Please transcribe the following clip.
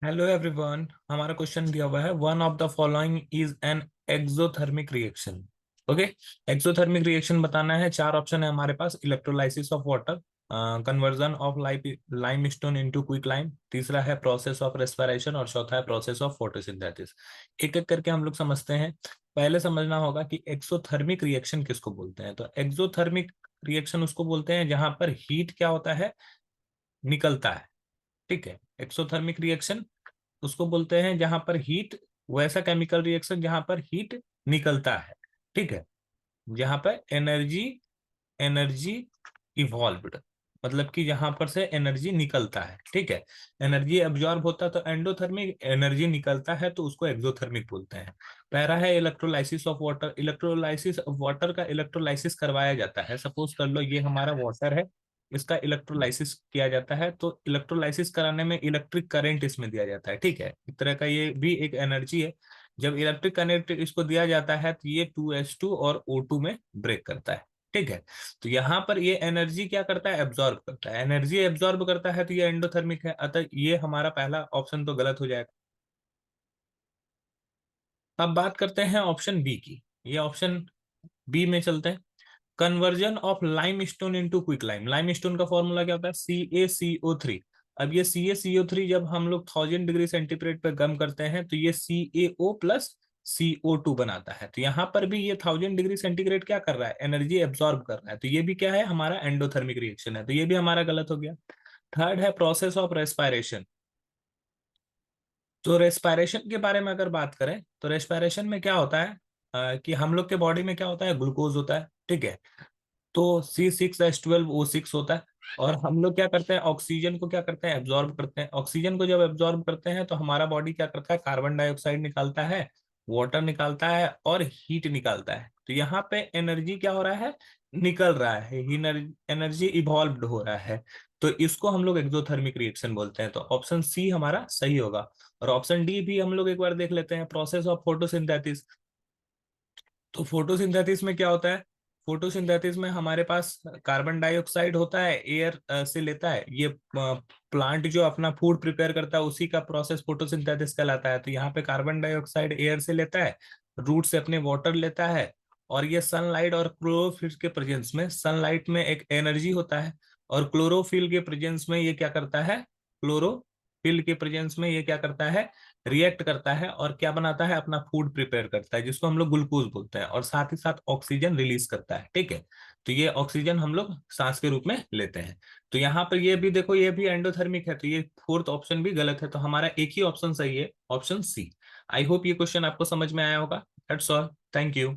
Hello everyone, हमारा question दिया हुआ है one of the following is an exothermic reaction. Okay, exothermic reaction बताना है। चार ऑप्शन है हमारे पास। Electrolysis of water, conversion of limestone into quick lime, तीसरा है प्रोसेस ऑफ रेस्पिरेशन और चौथा है प्रोसेस ऑफ फोटोसिंथेसिस। एक एक करके हम लोग समझते हैं। पहले समझना होगा कि एक्सोथर्मिक रिएक्शन किसको बोलते हैं। तो एक्सोथर्मिक रिएक्शन उसको बोलते हैं जहां पर हीट क्या होता है, निकलता है। ठीक है, एक्सोथर्मिक रिएक्शन उसको बोलते हैं जहां पर हीट, वैसा केमिकल रिएक्शन जहां पर हीट निकलता है। ठीक है, जहां पर एनर्जी एनर्जी इवॉल्व्ड, मतलब कि जहां पर से एनर्जी निकलता है। ठीक है, एनर्जी एब्जॉर्ब होता है तो एंडोथर्मिक, एनर्जी निकलता है तो उसको एक्सोथर्मिक बोलते हैं। पहला है electrolysis of water. Electrolysis of water का इलेक्ट्रोलाइसिस करवाया जाता है। सपोज कर लो ये हमारा वाटर है, इसका इलेक्ट्रोलाइसिस किया जाता है। तो इलेक्ट्रोलाइसिस कराने में इलेक्ट्रिक करंट इसमें दिया जाता है। ठीक है, एक तरह का ये भी एक एनर्जी है। जब इलेक्ट्रिक करंट इसको दिया जाता है तो ये 2s2 और O2 में ब्रेक करता है। ठीक है, तो यहाँ पर ये एनर्जी क्या करता है, एब्जॉर्ब करता है। एनर्जी एब्जॉर्ब करता है तो ये एंडोथर्मिक है, अतः ये हमारा पहला ऑप्शन तो गलत हो जाएगा। अब बात करते हैं ऑप्शन बी की। ये ऑप्शन बी में चलते हैं। Conversion of lime stone into quick lime. Lime stone का फॉर्मूला क्या होता है, CaCO3। अब ये CaCO3 जब हम लोग 1000 डिग्री सेंटीग्रेड पे गर्म करते हैं तो ये CaO प्लस CO2 बनाता है। तो यहाँ पर भी ये 1000 डिग्री सेंटीग्रेड क्या कर रहा है, एनर्जी एब्जॉर्ब कर रहा है। तो ये भी क्या है, हमारा एंडोथर्मिक रिएक्शन है। तो ये भी हमारा गलत हो गया। थर्ड है प्रोसेस ऑफ रेस्पिरेशन। तो रेस्पिरेशन के बारे में अगर बात करें तो रेस्पिरेशन में क्या होता है, कि हम लोग के बॉडी में क्या होता है, ग्लूकोज होता है। ठीक है, तो C6H12O6 होता है। और हम लोग क्या करते हैं, ऑक्सीजन को क्या करते हैं, एब्जॉर्ब करते हैं। ऑक्सीजन को जब एब्जॉर्ब करते हैं तो हमारा बॉडी क्या करता है, कार्बन डाइऑक्साइड निकालता है, वाटर निकालता है और हीट निकालता है। तो यहाँ पे एनर्जी क्या हो रहा है, निकल रहा है, एनर्जी इवॉल्व्ड हो रहा है। तो इसको हम लोग एक्सोथर्मिक रिएक्शन बोलते हैं। तो ऑप्शन सी हमारा सही होगा। और ऑप्शन डी भी हम लोग एक बार देख लेते हैं, प्रोसेस ऑफ फोटोसिंथेसिस। तो फोटोसिंथेसिस में क्या होता है, फोटोसिंथेसिस में हमारे पास कार्बन डाइऑक्साइड होता है, एयर से लेता है। ये प्लांट जो अपना फूड प्रिपेयर करता है उसी का प्रोसेस फोटोसिंथेसिस कहलाता है। तो यहाँ पे कार्बन डाइऑक्साइड एयर से लेता है, रूट से अपने वाटर लेता है। और ये सनलाइट और क्लोरोफिल के प्रेजेंस में, सनलाइट में एक एनर्जी होता है और क्लोरोफिल के प्रेजेंस में ये क्या करता है, क्लोरोफिल के प्रेजेंस में ये क्या करता है, रिएक्ट करता है और क्या बनाता है, अपना फूड प्रिपेयर करता है जिसको हम लोग ग्लूकोज बोलते हैं। और साथ ही साथ ऑक्सीजन रिलीज करता है। ठीक है, तो ये ऑक्सीजन हम लोग सांस के रूप में लेते हैं। तो यहाँ पर ये भी देखो, ये भी एंडोथर्मिक है। तो ये फोर्थ ऑप्शन भी गलत है। तो हमारा एक ही ऑप्शन सही है, ऑप्शन सी। आई होप ये क्वेश्चन आपको समझ में आया होगा। That's all, thank you.